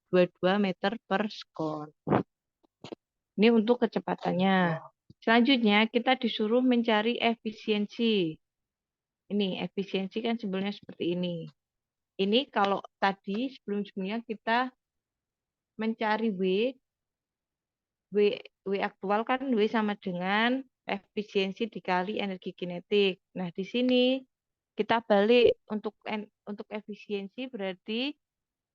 meter per sekon. Ini untuk kecepatannya. Selanjutnya kita disuruh mencari efisiensi. Ini efisiensi kan sebenarnya seperti ini. Ini kalau tadi sebelum-sebelumnya kita mencari W aktual kan W sama dengan efisiensi dikali energi kinetik. Nah, di sini kita balik untuk efisiensi berarti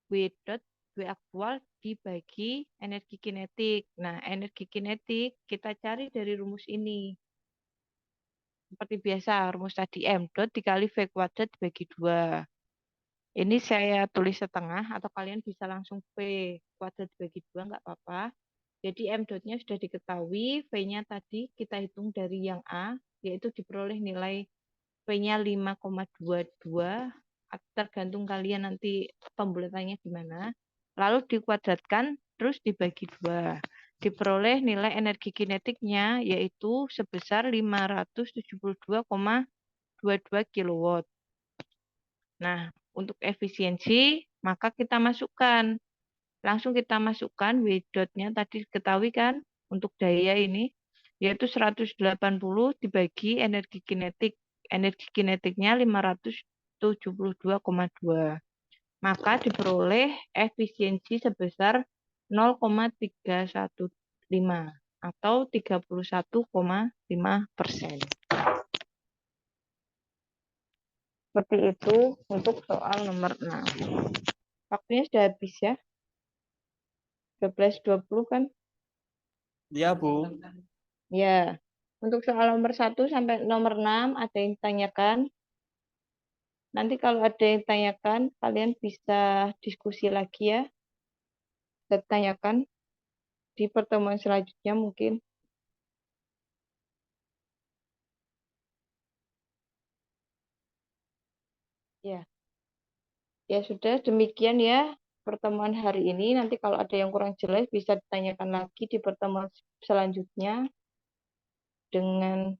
W dot W aktual dibagi energi kinetik. Nah, energi kinetik kita cari dari rumus ini. Seperti biasa, rumus tadi M dot dikali V kuadrat dibagi 2. Ini saya tulis setengah atau kalian bisa langsung V kuadrat dibagi 2, nggak apa-apa. Jadi M dot-nya sudah diketahui, V-nya tadi kita hitung dari yang A, yaitu diperoleh nilai V-nya 5,22, tergantung kalian nanti pembulatannya gimana. Lalu dikuadratkan, terus dibagi 2. Diperoleh nilai energi kinetiknya, yaitu sebesar 572,22 kW. Nah, untuk efisiensi, maka kita masukkan. Langsung kita masukkan W dot-nya tadi ketahui kan untuk daya ini yaitu 180 dibagi energi kinetik. Energi kinetiknya 572,2. Maka diperoleh efisiensi sebesar 0,315 atau 31,5%. Seperti itu untuk soal nomor 6. Waktunya sudah habis ya. 12.20 kan? Iya, Bu. Ya. Untuk soal nomor 1 sampai nomor 6 ada yang ditanyakan? Nanti kalau ada yang ditanyakan, kalian bisa diskusi lagi ya. Bisa ditanyakan di pertemuan selanjutnya mungkin. Ya. Ya sudah, demikian ya pertemuan hari ini. Nanti kalau ada yang kurang jelas bisa ditanyakan lagi di pertemuan selanjutnya dengan